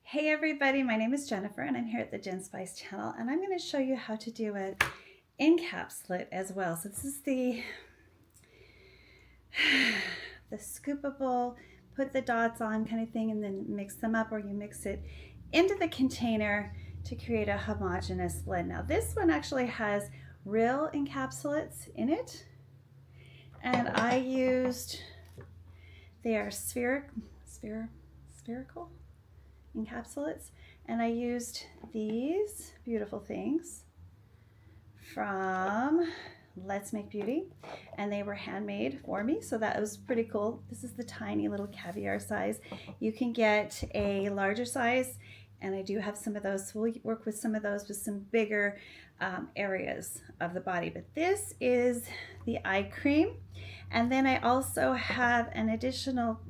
Hey everybody, my name is Jennifer and I'm here at the Jen Spice channel and I'm going to show you how to do an encapsulate as well. So this is the scoopable, put the dots on kind of thing and then mix them up, or you mix it into the container to create a homogeneous blend. Now this one actually has real encapsulates in it, and I used, they are spherical encapsulates, and I used these beautiful things from Let's Make Beauty, and they were handmade for me, so that was pretty cool. This is the tiny little caviar size. You can get a larger size, and I do have some of those, so we'll work with some of those with some bigger areas of the body. But this is the eye cream, and then I also have an additional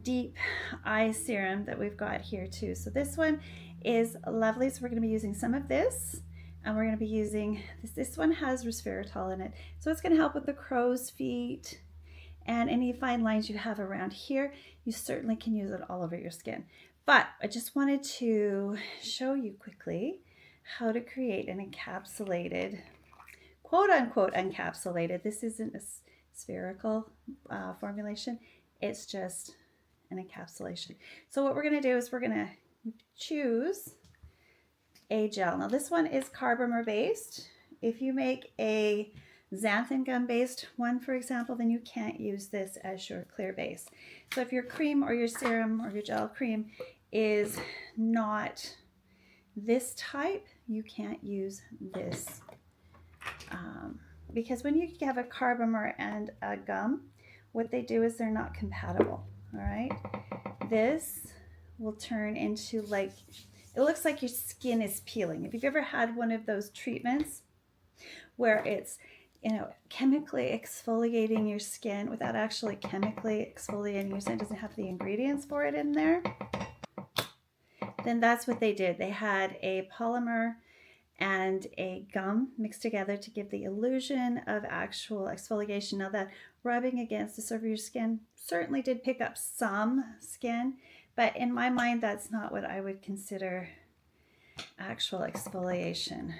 deep eye serum that we've got here too. So this one is lovely. So we're going to be using some of this, and we're going to be using this one has resveratrol in it, so it's going to help with the crow's feet and any fine lines you have around here. You certainly can use it all over your skin, but I just wanted to show you quickly how to create an encapsulated, quote unquote encapsulated. This isn't a spherical formulation, it's just an encapsulation. So what we're going to do is we're going to choose a gel. Now this one is carbomer based. If you make a xanthan gum based one, for example, then you can't use this as your clear base. So if your cream or your serum or your gel cream is not this type, you can't use this, because when you have a carbomer and a gum, what they do is they're not compatible. All right, this will turn into, like, it looks like your skin is peeling. If you've ever had one of those treatments where it's, you know, chemically exfoliating your skin without actually chemically exfoliating your skin, it doesn't have the ingredients for it in there, then that's what they did. They had a polymer and a gum mixed together to give the illusion of actual exfoliation. Now that rubbing against the surface of your skin certainly did pick up some skin, but in my mind that's not what I would consider actual exfoliation.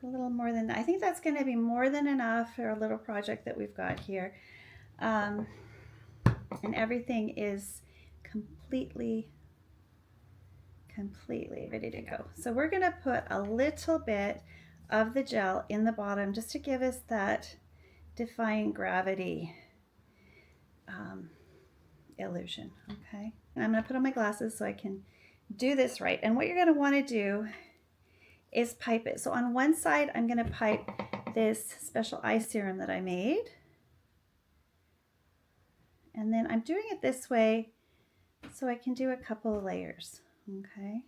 A little more than, I think that's going to be more than enough for a little project that we've got here, and everything is completely ready to go. So we're going to put a little bit of the gel in the bottom just to give us that defying gravity illusion. Okay, and I'm going to put on my glasses so I can do this right. And what you're going to want to do is pipe it. So on one side I'm going to pipe this special eye serum that I made, and then I'm doing it this way so I can do a couple of layers. Okay,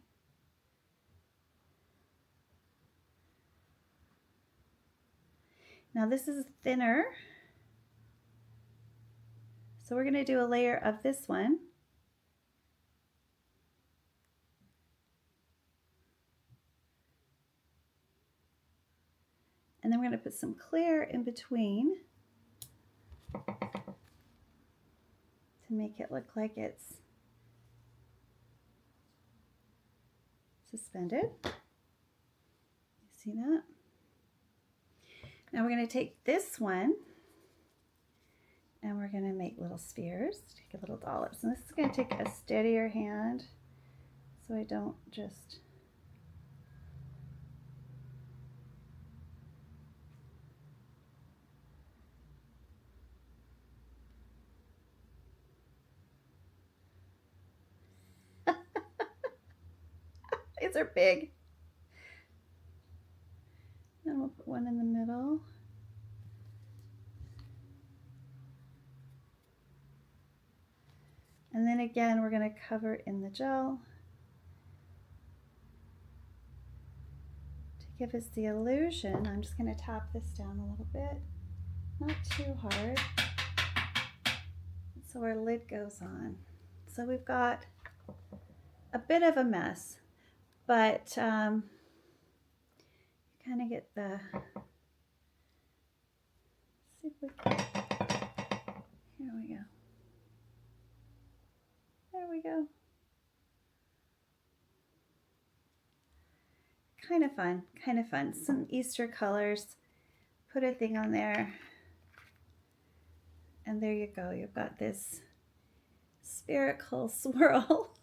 now this is thinner, so we're going to do a layer of this one, and then we're going to put some clear in between to make it look like it's suspended. You see that? Now we're going to take this one and we're going to make little spheres, take a little dollops. And this is going to take a steadier hand so I don't just these are big. And we'll put one in the middle. And then again, we're going to cover in the gel to give us the illusion. I'm just going to tap this down a little bit, not too hard, so our lid goes on. So we've got a bit of a mess, but kind of get the, see if we can, here we go. There we go. kind of fun, kind of fun. Some Easter colors. Put a thing on there. And there you go. You've got this spherical swirl.